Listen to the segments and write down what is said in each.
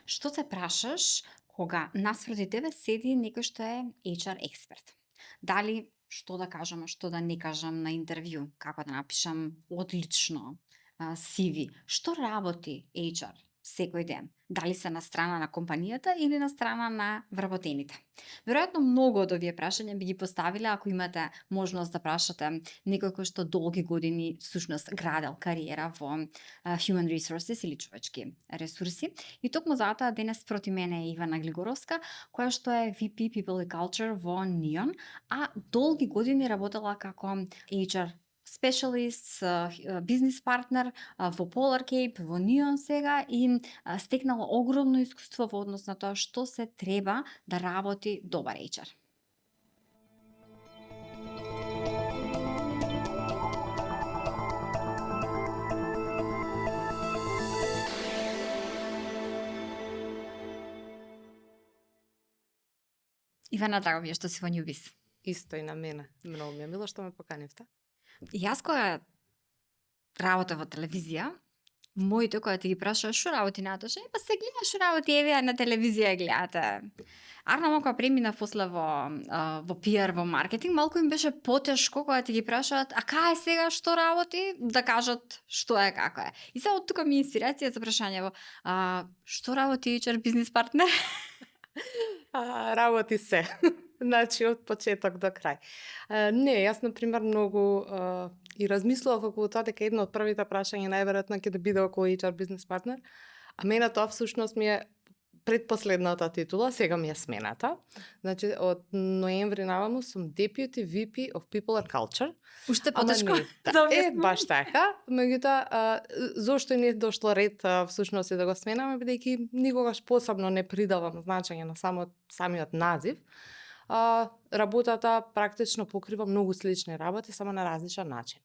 Што се прашаш кога наспроти тебе седи некој што е HR експерт? Дали што да кажам, а што да не кажам на интервју, како да напишам одлично CV, што работи HR секој ден? Дали се на страна на компанијата или на страна на вработените? Веројатно многу од овие прашања би ги поставиле ако имате можност да прашате некој кој што долги години всушност градел кариера во human resources или човечки ресурси. И токму затоа денес проти мене е Ивана Глигоровска, која што е VP People and Culture во Neon, а долги години работела како HR specialist, бизнис партнер во Polar Cape, во Neon сега и стекнала огромно искуство во однос на тоа што се треба да работи добар HR. Ивана, драго ми е што си во Newbiz. Исто и на мене. Многу ми е мило што ме поканивте. Јас кога работа во телевизија, моите кои ти ги прашува што работи Наташа, па се гледаш што работи Евија на телевизија гледате. Арно кога преминав после во PR, во маркетинг, малку им беше потешко кога ти ги прашаат, а кај е сега што работи, да кажат што е како е. И сега од тука ми е инспирација за прашањево, што работи HR бизнис партнер? Работи се. Значи, од почеток до крај. Не, јас, например, многу и размислував околу тоа дека едно од првите прашања најверојатно ќе да биде околу HR бизнес партнер, а мене тоа всушност ми е предпоследната титула, сега ми е смената. Значи, од ноември наваму сум Deputy VP of People and Culture. Уште потешко. Баш така. Меѓутоа, зошто не дошло ред всушност и да го сменаме, бидејќи никогаш посебно не придавам значење на самиот назив. Работата практично покрива многу слични работи, само на различен начин.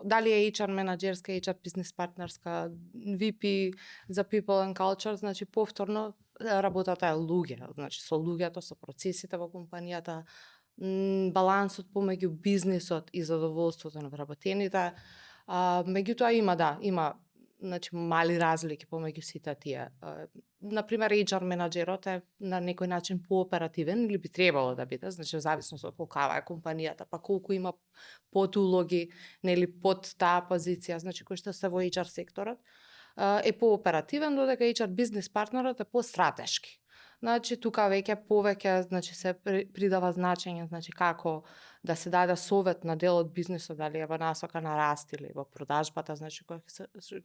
Дали е HR менаџерска, HR бизнес партнерска, VP за People and Culture, значи повторно работата е луѓе, значи со луѓето, со процесите во компанијата, балансот помеѓу бизнисот и задоволството на вработените. Меѓутоа има значи мали разлики помеѓу сите тие. Например, HR менаџерот е на некој начин пооперативен или би требало да биде, значи во зависност од колкава е компанијата, па колку има подулоги, нели под таа позиција, значи кој што се во HR секторот, е пооперативен, додека HR бизнес партнерот е постратешки. Значи тука повеќе значи се придава значење, значи како да се даде совет на дел од бизнисот, дали е во насока на раст или во продажбата, значи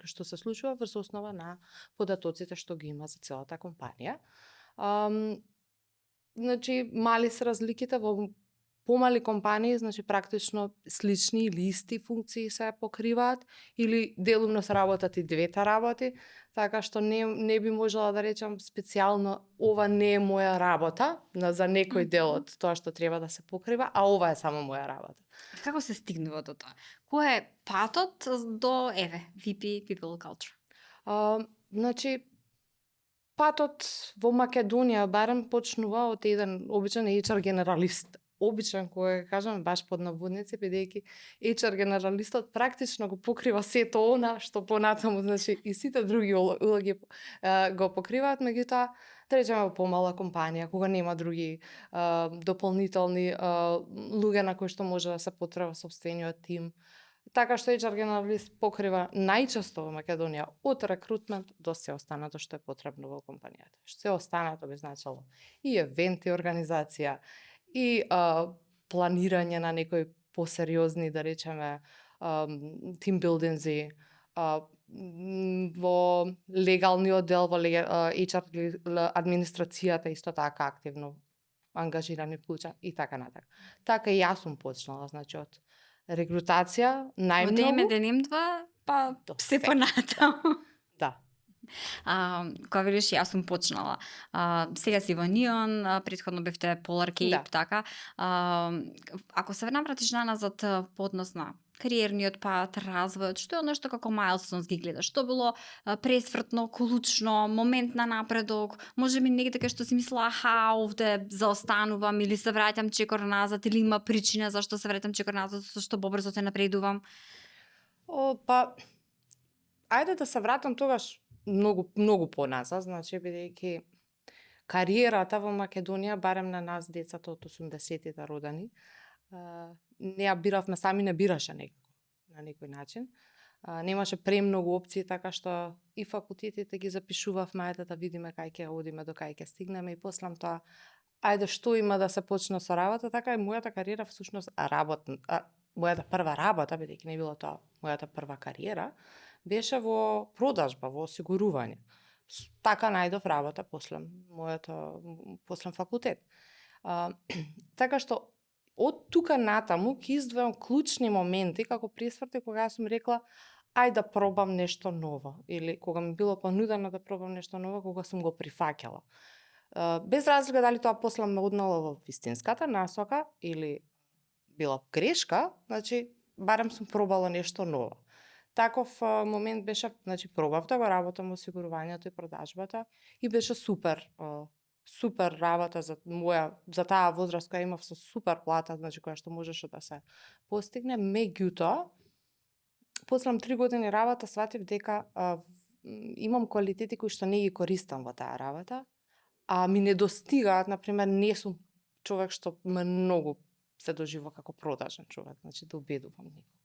што се случува врз основа на податоците што ги има за целата компанија. Значи мали се разликите во помали компании, значи практично слични или исти функции се покриваат или делумно се работат и двете работи, така што не би можела да речам специјално ова не е моја работа за некој дел од тоа што треба да се покрива, а ова е само моја работа. Како се стигнува до тоа? Кој е патот до VP People Culture? Значи патот во Македонија барем почнува од еден обичен HR генералист. Обичен, кој кажам, баш под наводници, бидејќи HR генералистот практично го покрива сето она што понатаму, значи и сите други улоги го покриваат, меѓутоа, да речеме во помала компанија, кога нема други дополнителни луѓе на кои што може да се потреба сопствениот тим. Така што HR генералист покрива најчесто во Македонија од рекрутмент до се останато што е потребно во компанијата. Што се останато би значило и евенти организација, и планирање на некои посериозни, да речеме, тимбилдинзи, во легалниот дел, во HR администрацијата исто така активно ангажирани вклуча и така натака. Така и јас сум почнала, значи од рекрутација, најмногу. Од ДНМ2, па се понатаму. Да. Кога велиш јас сум почнала. Сега си во Neon, претходно бевте Polar Cape, така. Ако се навратиш наназад по однос на кариерниот пат, развојот, што е нешто како milestones ги гледаш? Што било пресвртно, клучно, момент на напредок? Може би негде кај што си мислила, овде заостанувам или се враќам чекор назад, или има причина зашто се враќам чекор назад, зашто побрзо се напредувам? Па, ајде да се вратам тогаш многу поназад, значи бидејќи кариерата во Македонија, барем на нас децата од 80-тите родени, не ја биравме сами, не бираше некако на некој начин. Немаше премногу опции, така што и факултетите ги запишувавме, ајде да видиме кај ќе одиме, до кај ќе стигнеме и послам тоа, ајде што има да се почне со работа, така и мојата кариера всушност мојата прва работа, бидејќи не било тоа мојата прва кариера, беше во продажба, во осигурување. Така најдов работа после факултет. Така што од тука натаму ќе издвојам клучни моменти како пресврти кога сум рекла ајде да пробам нешто ново или кога ми било понудено да пробам нешто ново, кога сум го прифаќала. Без разлика дали тоа после ме однало во вистинската насока или била грешка, значи барем сум пробала нешто ново. Таков момент беше, значи пробав да го работам во осигурувањето и продажбата и беше супер работа за таа возраст која имав со супер плата, значи која што можеше да се постигне. Меѓутоа, после 3 години работа сватив дека имам квалитети кои што не ги користам во таа работа, а ми недостигаат, например, не сум човек што многу се доживува како продажен човек, значи да убедувам некој.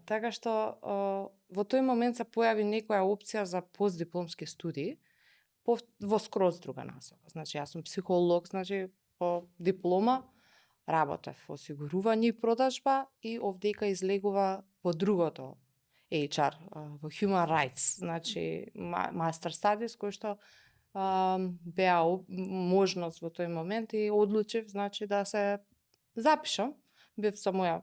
Така што во тој момент се појави некоја опција за постдипломски студии во скроз друга насока. Значи јас сум психолог, значи по диплома работев во осигурување и продажба и овдека излегува во другото HR, во Human Rights, значи Master Studies, кој што беа можност во тој момент и одлучив, значи да се запишам. Бев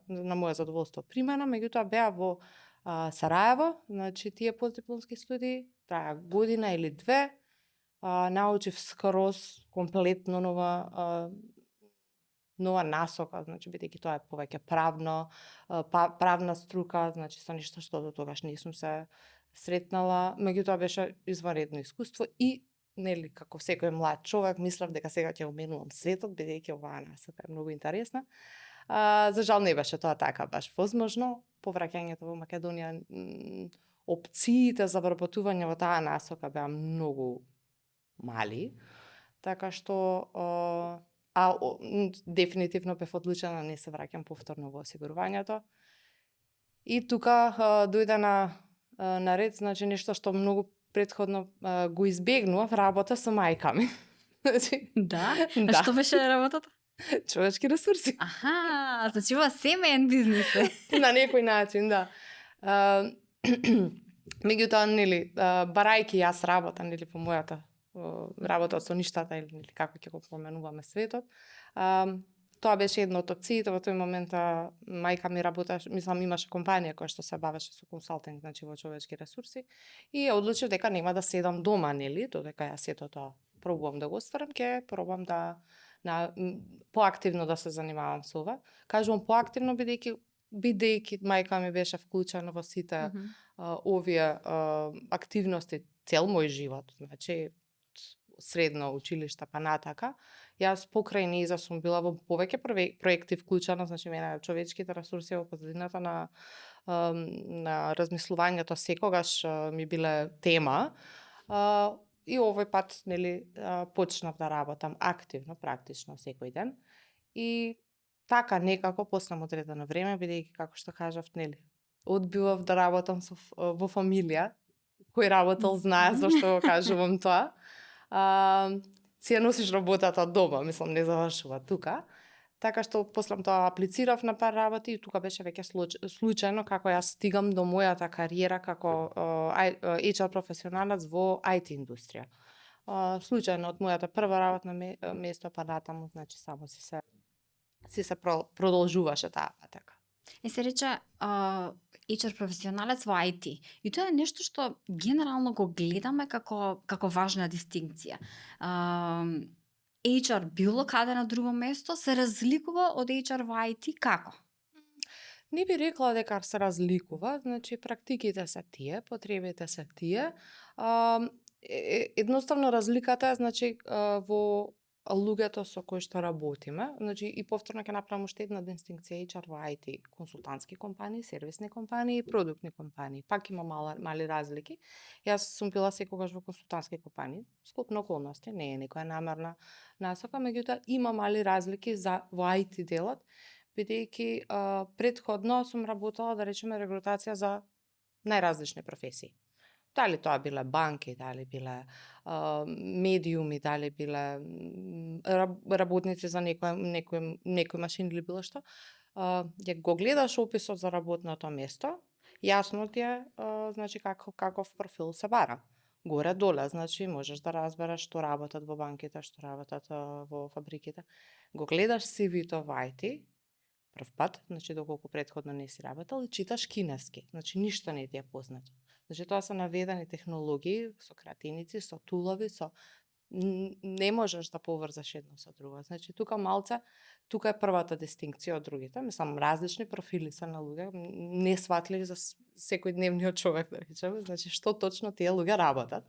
на моја задоволство примена, меѓутоа беа во Сараево, значи тие постдипломски студии траја година или две, научив скроз комплетно нова насока, значи бидејќи тоа е повеќе правна струка, значи со нешто што до тогаш не сум се сретнала, меѓутоа беше извонредно искуство и нели како секој млад човек мислев дека сега ќе уменувам светот бидејќи оваа насока е многу интересна. За жал не беше тоа така баш возможно. Повраќањето во Македонија, опциите за вработување во таа насока беа многу мали, така што дефинитивно бев одлучена не се враќам повторно во осигурувањето. И тука дојде на ред, значи нешто што многу претходно го избегнував, работа со мајка ми. Да? А што беше работата? Човечки ресурси. Аха, значи ова семеен бизнис е. На некој начин, да. Меѓутоа, нели, барајќи јас работа, нели, по мојата работа со ништата или нели како ќе го поменуваме светот, тоа беше една од опциите. Во тој момент мајка ми работеше, мислам имаше компанија која што се бавеше со консалтинг, значи во човечки ресурси и ја одлучив дека нема да седам дома, нели, додека јас сето тоа пробувам да го остварам, ќе пробам да поактивно да се занимавам со ова. Кажувам поактивно бидејќи мајка ми беше вклучена во сите овие активности цел мој живот, значи средно училиште па натака. Јас покрај нејза сум била во повеќе проекти вклучена, значи мене човечките ресурси во позадината на размислувањето секогаш ми биле тема. И овој пат, нели, почнав да работам активно, практично секој ден. И така некако после одредено време, бидејќи како што кажав, нели, одбивав да работам во фамилија, кој работел знае зашто го кажувам тоа. Си ја носиш работата дома, мислам не завршува тука. Така што после тоа аплицирав на пар работи и тука беше веќе случајно како јас стигам до мојата кариера како HR професионалец во IT индустрија. Случајно од мојата прва работна место па натаму, значи само си се продолжуваше таа патека. Се рече HR професионалец во IT. И тоа е нешто што генерално го гледаме како важна дистинкција. HR било каде на друго место се разликува од HR во IT како? Не би рекла дека се разликува, значи практиките се тие, потребите се тие. Едноставно разликата е, значи, во луѓето со кои што работиме, значи и повторно ќе направам уште една дистинкција HR во IT, консултантски компании, сервисни компании и продуктни компании. Пак има мали разлики. Јас сум била секогаш во консултантски компании, скоп на околности, не е некоја намерна насока, меѓутоа има мали разлики во IT делот, бидејќи претходно сум работела, да речеме, регрутација за најразлични професии. Дали тоа биле банки, дали биле медиуми, дали биле работници за некој машин или било што, ја го гледаш описот за работното место, јасно ти е значи каков профил се бара. Горе-доле, значи можеш да разбереш што работат во банките, што работат во фабриките. Го гледаш CV-то во IT, прв пат, значи доколку претходно не си работел, и читаш кинески, значи ништо не ти е познато. Значи тоа се наведени технологии со креатиници, со тулови, не можеш да поврзаш едно со друго. Значи тука е првата дистинкција од другите, мислам различни профили се на луѓе, несватливи за секојдневниот човек, да речеме, значи што точно тие луѓе работат.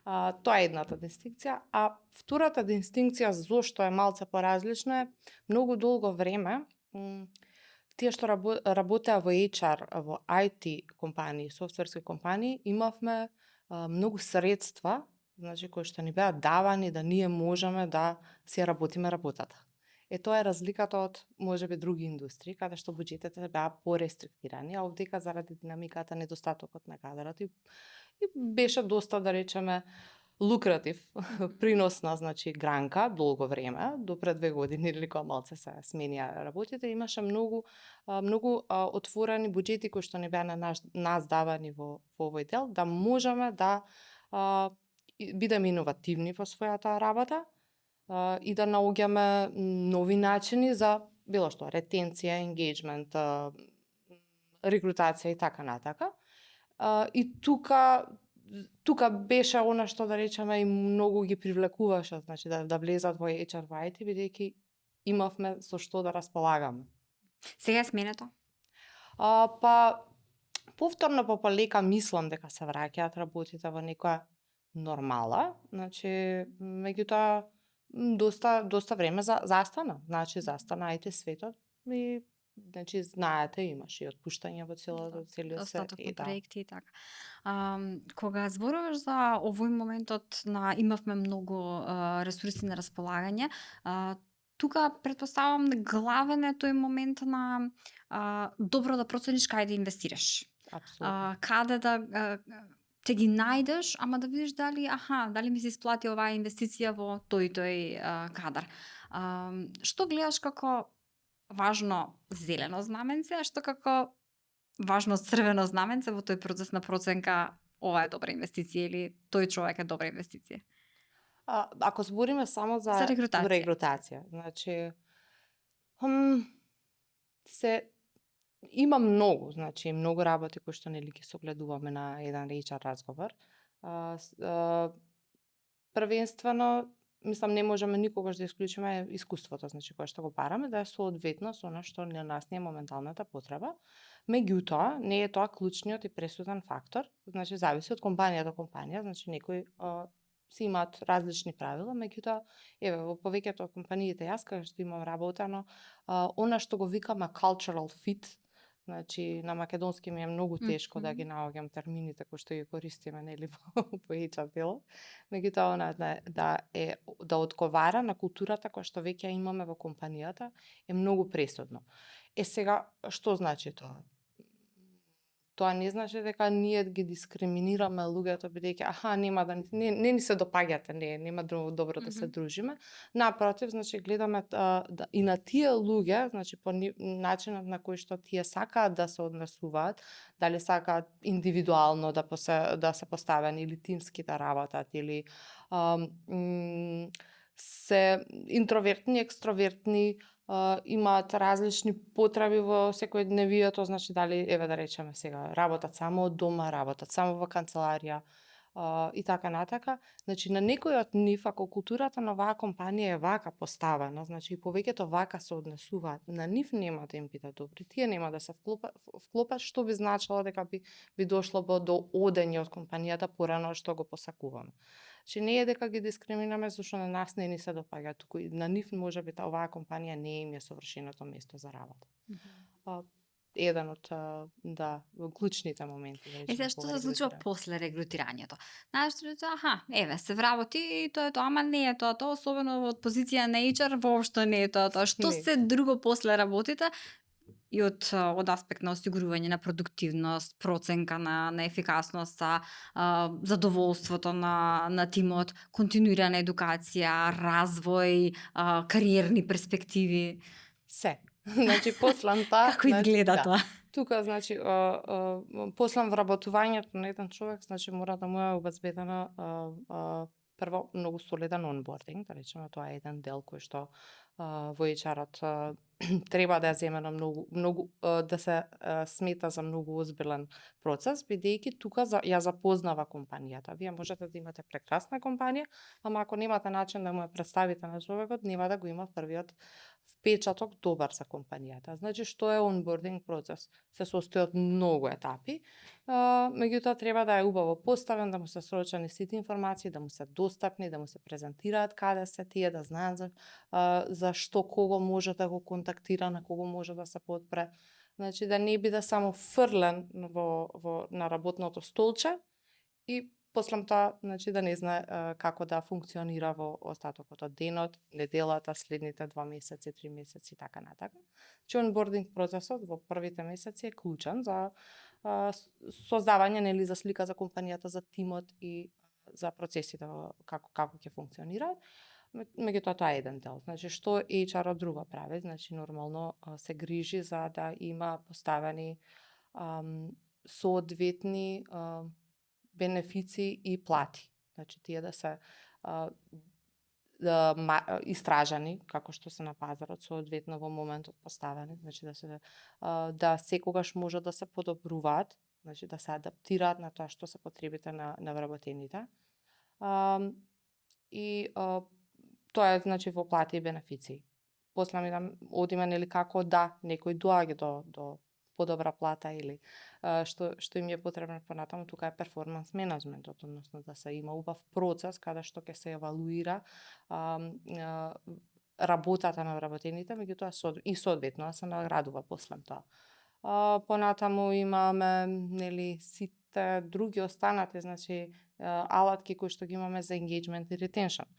Тоа е едната дистинкција, а втората дистинкција зошто е малце поразлично е многу долго време тие што работеа во HR, во IT компании, софтверски компании, имавме многу средства, значи кои што ни беа давани да ние можеме да си работиме работата. Тоа е разликата од можеби други индустрии, каде што буџетите беа порестриктирани, а овдека заради динамиката, недостатокот на кадрот и беше доста, да речеме, лукратив, приносна, значи гранка, долго време, до пред 2 години или кога малце се сменија работите, имаше многу отворени буџети кои што не беа на нас давани во овој дел, да можеме да бидеме иновативни во својата работа и да наоѓаме нови начини за било што, ретенција, енгејџмент, рекрутација и така натака. И тука беше она што, да речеме, и многу ги привлекуваше, значи да влезат во HR во IT, бидејќи имавме со што да располагаме. Сега е сменето? Па повторно по полека мислам дека се враќаат работите во некоја нормала, значи меѓутоа доста време застана, значи застана IT светот и значи знаете имаше и отпуштање во целиот свет. Остаток на проекти и така. Кога зборуваш за овој моментот на имавме многу ресурси на располагање, тука претпоставам главен е тој момент на добро да процениш каде да инвестираш. Апсолутно. Каде да те ги најдеш, ама да видиш дали ми се исплати оваа инвестиција во тој кадар. Што гледаш како важно зелено знаменце, а што како важно црвено знаменце во тој процес на проценка ова е добра инвестиција или тој човек е добра инвестиција? Ако збориме само за регрутација, значи има многу работи кои што нели ги согледуваме на еден HR разговор. Првенствено, мислам, не можеме никогаш да исклучиме искуството, значи кое што го бараме, да е соодветно со она што на нас не е моменталната потреба. Меѓутоа, не е тоа клучниот и пресуден фактор, значи зависи од компанија до компанија, значи некои си имаат различни правила, меѓутоа, еве, во повеќето од компаниите јас кај што имам работено, она што го викаме cultural fit, значи на македонски ми е многу тешко да ги наоѓам термините кои што ги користиме нели по HR делот, меѓутоа она да одговара на културата која што веќе имаме во компанијата е многу пресудно. Сега што значи тоа? Тоа не значи дека ние ги дискриминираме луѓето бидејќи не ни се допаѓате, нема добро да се дружиме. Напротив, значи гледаме и на тие луѓе, значи по начинот на кој што тие сакаат да се однесуваат, дали сакаат индивидуално да се поставени или тимски да работат или се интровертни, екстровертни, имаат различни потреби во секојдневието, значи дали, еве да речеме сега, работат само од дома, работат само во канцеларија, и така натака. Значи на некој од нив, ако културата на оваа компанија е вака поставена, значи и повеќето вака се однесуваат, на нив нема да им биде добри. Тие нема да се вклопат, што би значило дека би дошло до одење од компанијата порано што го посакуваме. Значи не е дека ги дискриминираме зашто на нас не ни се допаѓа, туку и на нив можеби оваа компанија не им е совршеното место за работа. Еден од клучните моменти. Сега што се случува после регрутирањето? Знаеш, еве, се вработи и тоа е тоа, ама не е тоа, особено од позиција на HR, воопшто не е тоа. Што Не. се друго после работите? И од аспект на осигурување на продуктивност, проценка на ефикасноста, задоволството на тимот, континуирана едукација, развој, кариерни перспективи. Се. Значи посланта Како изгледа тоа? Тука значи послам вработувањето на еден човек, значи мора да му е обезбедено прво многу солиден онбординг, да речеме тоа е еден дел кој што во HR-от треба да ја земе на многу да се смета за многу озбилен процес, бидејќи тука ја запознава компанијата. Вие можете да имате прекрасна компанија, ама ако немате начин да му ја представите на човекот, нема да го има првиот впечаток добар за компанијата. Значи, што е онбординг процес? Се состои од многу етапи, меѓутоа треба да е убаво поставен, да му се срочени сите информации, да му се достапни, да му се презентираат каде се тие, да знаат за што кого може да го контактира, на кого може да се подпре. Значи, да не биде само фрлен на работното столче и послам тоа, значи да не знае како да функционира во остатокот од денот, неделата, следните 2 месеци, 3 месеци и така натака. Значи онбординг процесот во првите месеци е клучен за создавање нели за слика за компанијата, за тимот и за процесите како ќе функционираат. Меѓутоа тоа е еден дел. Значи што HR од друго прави, значи нормално се грижи за да има поставени соодветни бенефици и плати. Значи тие да се истражани како што се на пазарот соодветно во моментот поставени, значи да секогаш може да се подобруваат, значи да се адаптираат на тоа што се потребите на вработените. И тоа е значи во плати и бенефици. После ми да одиме нели како да некој доаѓа до подобра плата или што им е потребно понатаму, тука е перформанс менеджментот, односно да се има убав процес каде што ќе се евалуира работата на вработените, меѓутоа и соодветно да се наградува после тоа. Понатаму имаме нели сите други останати, значи алатки кои што ги имаме за engagement и retention.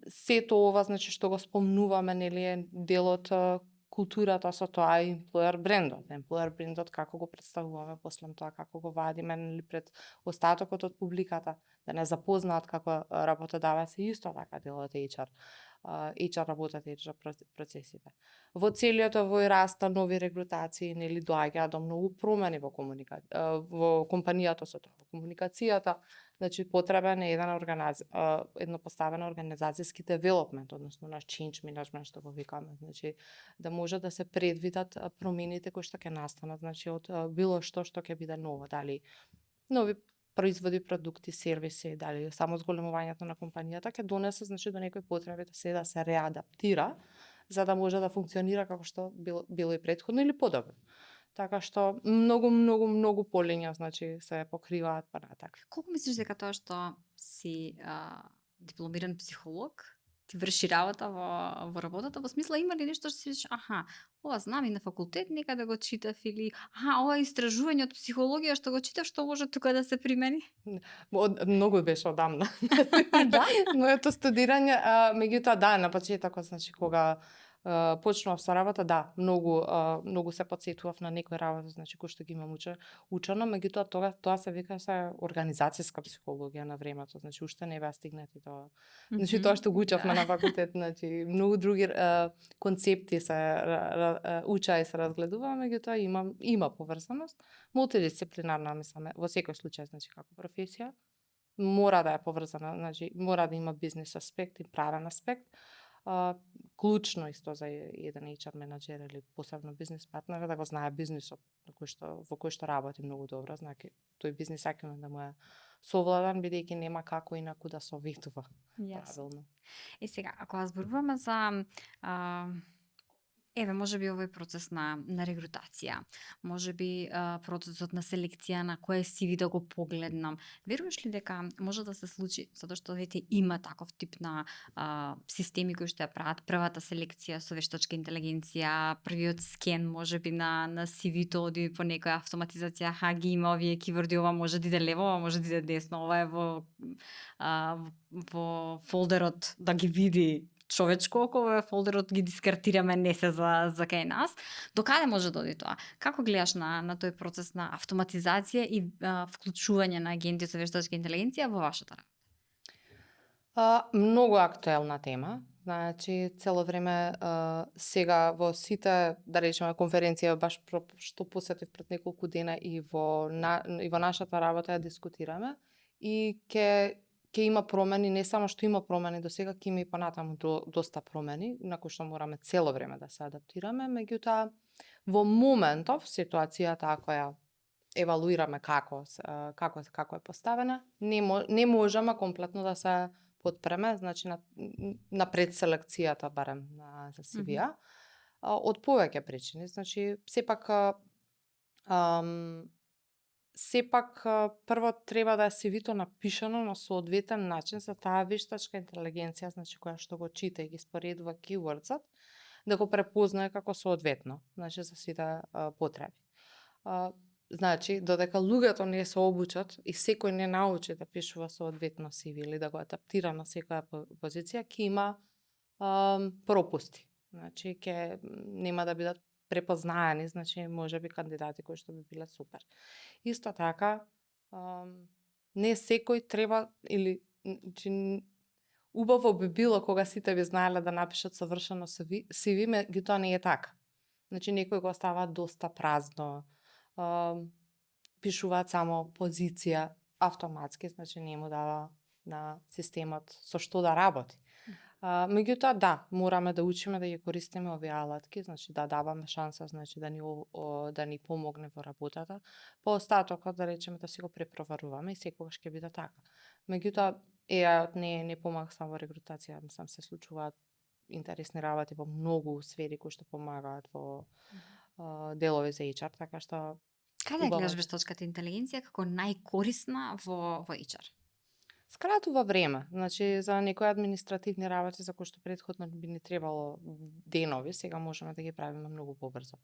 Сето ова значи што го спомнуваме нели е дел од културата со тоа и employer брендот. Employer брендот како го представуваме после тоа, како го вадиме нели пред остатокот од публиката, да не запознаат како работодавец и исто така дел од HR. HR работат HR процесите. Во целиот овој раста нови регрутации нели доаѓаат до многу промени во компанијата со тоа, во комуникацијата. Значи потребен е едно поставено организацијски девелопмент, односно наш change management што го викаме, значи да може да се предвидат промените кои што ќе настанат, значи од било што ќе биде ново, дали нови производи, продукти, сервиси, дали само зголемувањето на компанијата ќе донесе значи до некои потреби да се реадаптира за да може да функционира како што било и претходно или подобро. Така што многу полиња значи се покриваат понатака. Колку мислиш дека тоа што си дипломиран психолог ти врши работа во работата, во смисла има ли нешто што си речеш, ова знам и на факултет некаде го читав или ова истражување од психологија што го читав што може тука да се примени? Многу беше одамна. Да? Моето студирање, меѓутоа да, на почетокот, значи кога почнував со работа, да, многу се потсетував на некои работи, значи кои што ги имам учено, меѓутоа тоа се викаше организацијска психологија на времето, значи уште не беа стигнати тоа. Значи тоа што го учевме на факултет, значи многу други концепти се уча и се разгледува, меѓутоа има поврзаност, мултидисциплинарна мислам, во секој случај, значи како професија мора да е поврзана, значи мора да има бизнес аспект и правен аспект. Клучно исто за еден HR менаџер или посебно бизнис партнер да го знае бизнисот во кој што работи многу добро, знаки тој бизнис акимен да му е совладан, бидејќи нема како инаку да советува правилно. Сега, ако зборуваме за еве, можеби овој процес на регрутација, можеби процесот на селекција на кое CV да го погледнам. Веруваш ли дека може да се случи, затоа што вете има таков тип на системи кои што ја прават првата селекција со вештачка интелигенција, првиот скен можеби на CV-то оди по некоја автоматизација, ги има овие киворди, ова може да иде лево, ова може да иде десно, ова е во фолдерот да ги види човечко око, фолдерот ги дискартираме, не се за кај нас. До каде може да оди тоа? Како гледаш на тој процес на автоматизација и вклучување на агенти со вештачка интелигенција во вашата работа? Многу актуелна тема. Значи, цело време сега во сите, да речеме, конференција баш што посетив пред неколку дена и во нашата работа ја дискутираме и ќе има промени, не само што има промени до сега, ќе има и понатаму доста промени, на кои што мораме цело време да се адаптираме, меѓутоа во моментов ситуацијата ако ја евалуираме како е поставена, не можеме комплетно да се потпреме, значи на предселекцијата барем за CV-а, од повеќе причини. Значи, сепак прво треба да е CV-то напишано на соодветен начин за таа вештачка интелигенција, значи која што го чита и ги споредува keywordсот, да го препознае како соодветно, значи за сите потреби. Значи, додека луѓето не се обучат и секој не научи да пишува соодветно CV или да го адаптира на секоја позиција, ќе има пропусти. Значи, нема да бидат препознаени, значи можеби кандидати кои што би биле супер. Исто така, не секој треба или убаво би било кога сите би знаеле да напишат совршено CV, меѓутоа не е така. Значи некои го оставаат доста празно, пишуваат само позиција автоматски, значи не му дава на системот со што да работи. Меѓутоа да, мораме да учиме да ги користиме овие алатки, значи да даваме шанса, значи да ни помогне во работата. По остатокот да речеме да си го препроваруваме и секогаш ќе биде така. Меѓутоа AI-от не помага само во регрутација, мислам се случуваат интересни работи во многу сфери кои што помагаат во делови за HR, така што каде гледаш вештачката интелигенција како најкорисна во HR? Скратува време, значи за некои административни работи за кои што претходно би ни требало денови, сега можеме да ги правиме многу побрзо.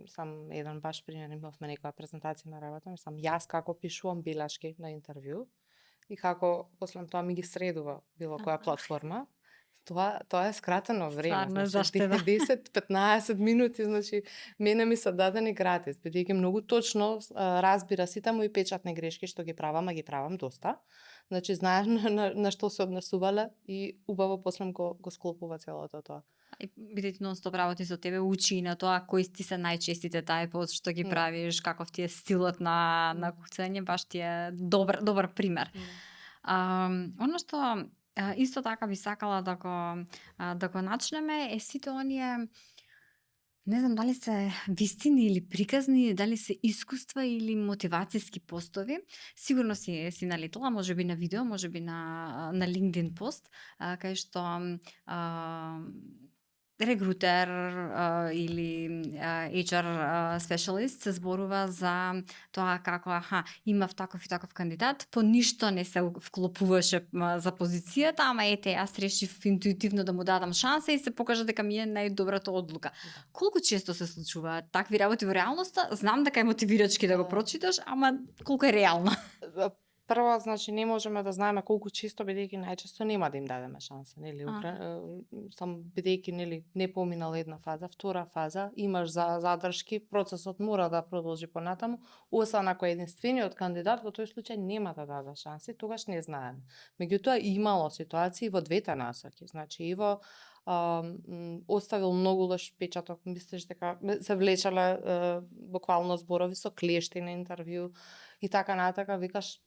Сам еден баш пример, имавме некоја презентација на работа, сам јас како пишувам белешки на интервју и како после тоа ми ги средува било која платформа. Тоа е скратено време, значи 10-15 минути, значи мене ми се дадени гратис, бидејќи многу точно разбира сите мои печатни грешки што ги правам доста. Значи знаеш на што се однесувале и убаво после го склопува целото тоа. И бидејќи нон-стоп работи со тебе, учи и на тоа кои ти се најчестите тајпот што ги правиш, каков ти е стилот на куцање, баш ти е добар пример. Оно што исто така би сакала да го начнеме е сите оние, не знам дали се вистини или приказни, дали се искуства или мотивацијски постови. Сигурно си налетела, можеби на видео, можеби на LinkedIn пост, кај што регрутер или HR специјалист се зборува за тоа како имав таков и таков кандидат, по ништо не се вклопуваше за позицијата, ама ете јас решив интуитивно да му дадам шанса и се покажа дека ми е најдобрата одлука. Колку често се случуваат такви работи во реалноста? Знам дека е мотивирачки да го прочиташ, ама колку е реално? Прво, значи, не можеме да знаеме колку често, бидејќи најчесто нема да им дадеме шанса, нели? Сам бидејќи нели не поминала една фаза, втора фаза, имаш задршки, процесот мора да продолжи понатаму, освен ако единствениот кандидат во тој случај нема да даде шанси, тогаш не знаеме. Меѓутоа имало ситуации во двете насоки, значи и во оставил многу лош печаток, мислиш дека се влечеле буквално зборови со клешти на интервју и така натака, викаш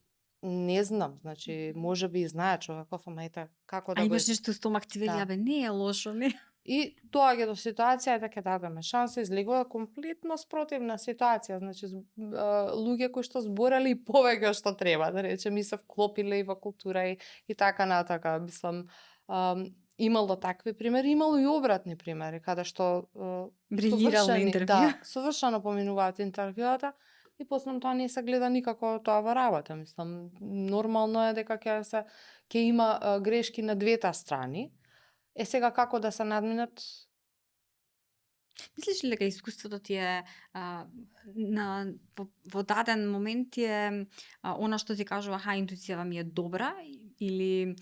Не знам, значи можеби и знае човеков, ама ете како А да го имаш нешто стомак ти вели, Да. абе не е лошо, не. И доаѓа до ситуација да ќе дадеме шанса, излегува комплетно спротивна ситуација, значи луѓе кои што збореле и повеќе што треба, да речем, и се вклопиле и во култура и така натака. Мислам, имало такви примери, имало и обратни примери, каде што Брилирал на интервју. Да, совршено поминуваат интервјуата и после тоа не се гледа никако тоа во работа. Мислам, нормално е дека ќе има грешки на двете страни. Сега како да се надминат? Мислиш ли дека искуството ти е во даден момент ти е она што ти кажува интуицијава ми е добра или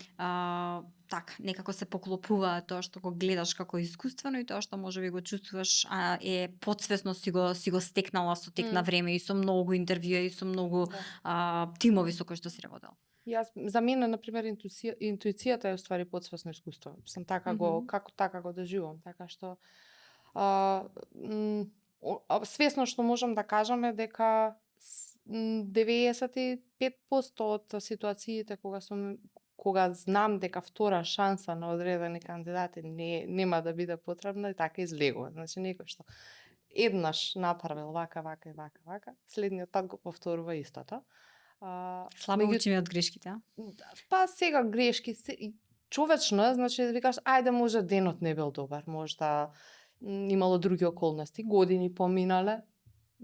некако се поклопува тоа што го гледаш како искуствено и тоа што можеби го чувствуваш е потсвесно си го стекнала со тек на време и со многу интервјуи и со многу тимови со кои што си работел? За мене, например, интуицијата е уствари потсвесно искуство. Сам така го доживувам, така што свесно што можам да кажам е дека 95% од ситуациите кога знам дека втора шанса на одредени кандидати нема да биде потребна, и така излегува. Значи некој што еднаш направил вака, следниот пат го повторува истото. Слабо учиме од грешките, Па сега грешки, човечно е, значи викаш, ајде може денот не бил добар, можда имало други околности, години поминале,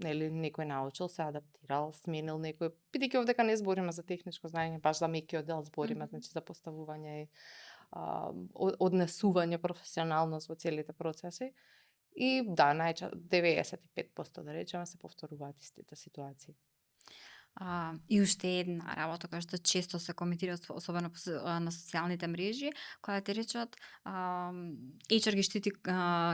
нели некој научил, се адаптирал, сменил некој, бидејќи овдека не збориме за техничко знаење, баш за мекиот дел збориме, значи за поставување и однесување професионалност во целите процеси. И да, 95% да речеме се повторуваат истите ситуации. И уште една работа која што често се коментира, особено на социјалните мрежи, која ти речат HR ги штити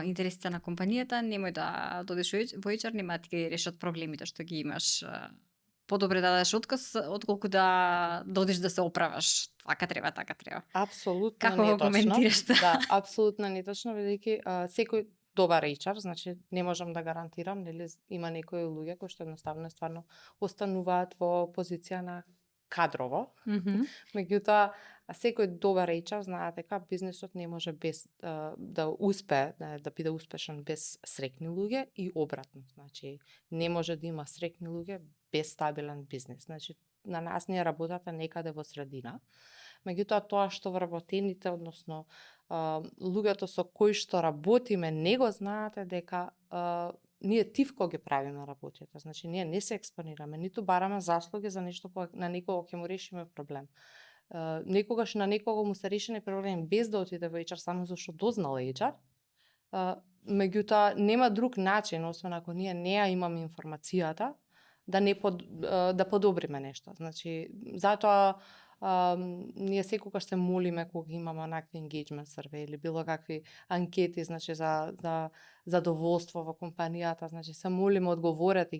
интересите на компанијата, немој да додеш во HR, нема да ти ги решат проблемите што ги имаш. Подобре да дадеш отказ, отколку да додиш да се оправаш. Така треба. Апсолутно Како го коментираш тоа? Да, апсолутно неточно, бидејќи секој добар HR, значи не можам да гарантирам, нели има некои луѓе кои што едноставно стварно остануваат во позиција на кадрово. Меѓутоа, секој добар HR знае дека бизнисот не може без да успее, да биде успешен без среќни луѓе и обратно. Значи, не може да има среќни луѓе без стабилен бизнис. Значи, на нас не е работата некаде во средина. Меѓутоа, тоа што вработените, односно луѓето со кои што работиме, не го знаате дека ние тивко ги правиме работите. Значи, ние не се експонираме, ниту бараме заслуги за нешто на некого ќе му решиме проблем. Некогаш на некого му се решени проблем без да отиде во HR, само зашто дознал HR. Меѓутоа, нема друг начин, освен ако ние не ја имаме информацијата, да подобриме нешто. Значи, затоа ние секогаш се молиме кога имаме онакви engagement survey или било какви анкети, значи за задоволство во компанијата, значи се молиме, одговорете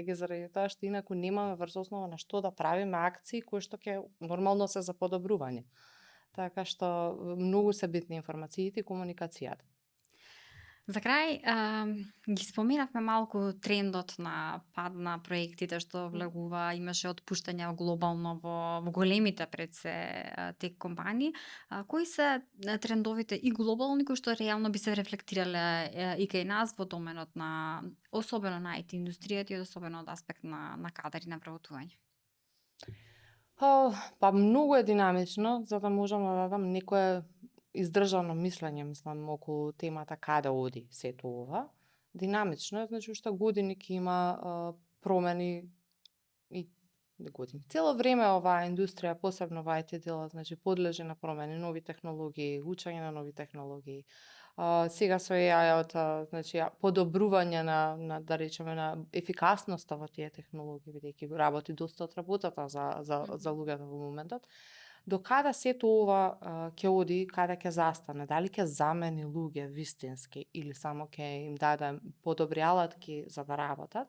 ги, заради тоа што инаку немаме врз основа на што да правиме акции кои што ќе нормално се за подобрување. Така што многу се битни информациите и комуникацијата. За крај, ги споменавме малку трендот на пад на проектите што влегува, имаше отпуштања глобално во големите пред се тек компании. Кои се трендовите и глобални кои што реално би се рефлектирале и кај нас во доменот на особено на IT индустријата и особено од аспект на кадар и на вработување? Па многу е динамично, за да можам да дадам некое издржано мислење, мислам, околу темата каде оди сето ова. Динамично е, значи уште години ќе има промени и години. Цело време оваа индустрија, посебно во IT делот, значи подлежи на промени, нови технологии, учење на нови технологии. Сега со AI-от, значи подобрување на да речеме на ефикасноста во тие технологии, бидејќи работи доста од работата за луѓето во моментот. До каде сето ова ќе оди, каде ќе застане, дали ќе замени луѓе вистински или само ќе им даде подобри алатки за да работат,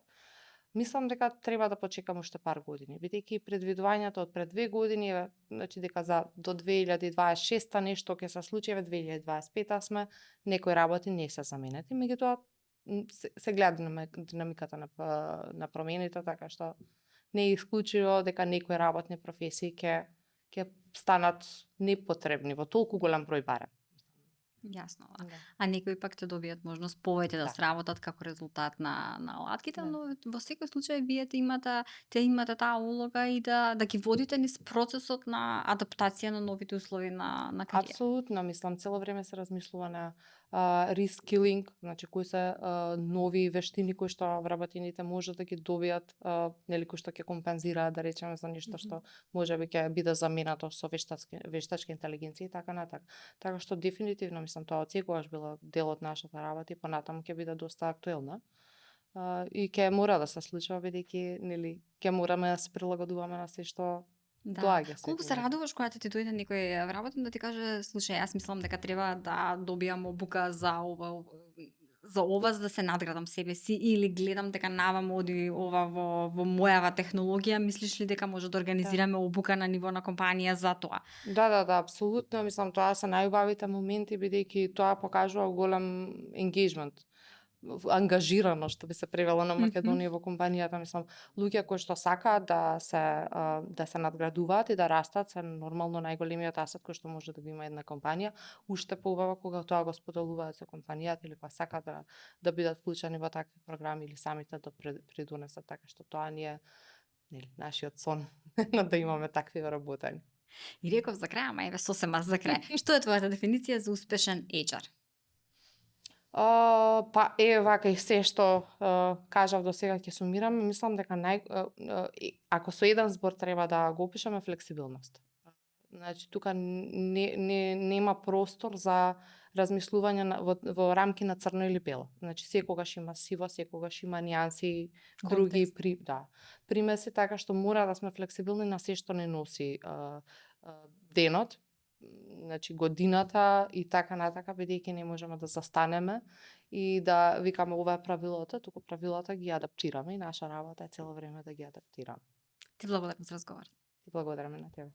мислам дека треба да почекам уште пар години, бидејќи предвидувањето од пред 2 години е, значи дека до 2026 нешто ќе се случи, 2025 сме, некои работи не се заменети, меѓутоа се гледа динамиката на промените, така што не е исклучиво дека некои работни професии ќе станат непотребни во толку голем број барем. Јасно, да. Да. А некои пак ќе добијат можност повеќе да Да. сработат како резултат на алатките, Да. но во секој случај вие те имате таа улога и да ги водите низ процесот на адаптација на новите услови на кариера. Апсолутно, мислам, цело време се размислува на рескилинг, значи кои се нови вештини кои што вработените може да ги добијат, нели кои што ќе компензираат, да речеме, за нешто што можеби ќе биде заменато со вештачка интелигенција и така натака. Така што дефинитивно мислам тоа отсекогаш било дел од нашата работа и понатаму ќе биде доста актуелна. И ќе мора да се случува бидејќи нели ќе мораме да се прилагодуваме на се што Да. доаѓа Колку се секогаш. радуваш кога ти дојде некој вработен да ти каже, слушај, јас мислам дека треба да добијам обука за ова за да се надградам себе си, или гледам дека наваму оди ова во мојава технологија, мислиш ли дека може да организираме обука на ниво на компанија за тоа? Да, апсолутно, мислам тоа се најубавите моменти бидејќи тоа покажува голем engagement, ангажирано што би се превело на Македонија во компанијата, мислам, луѓе кои што сакаат да се надградуваат и да растат се нормално најголемиот асет кој што може да го има една компанија, уште поубаво кога тоа го споделуваат со компанијата или кога сакаат да бидат вклучени во такви програми или самите да придонесат, така што тоа ни е нели нашиот сон да имаме такви вработени. И реков за крај, ама еве сосема за крај. Што е твојата дефиниција за успешен HR? Па вака и се што кажав до сега ќе сумирам, мислам дека ако со еден збор треба да го опишеме, флексибилност. Значи тука нема простор за размислување во рамки на црно или бело. Значи секогаш има сиво, секогаш има нијанси, други примеси, така што мора да сме флексибилни на се што не носи денот, значи годината и така натака, бидејќи не можеме да застанеме и да викаме ова е правилото, туку правилата ги адаптираме и наша работа е цело време да ги адаптираме. Ти благодарам за разговор. Ти благодарам на тебе.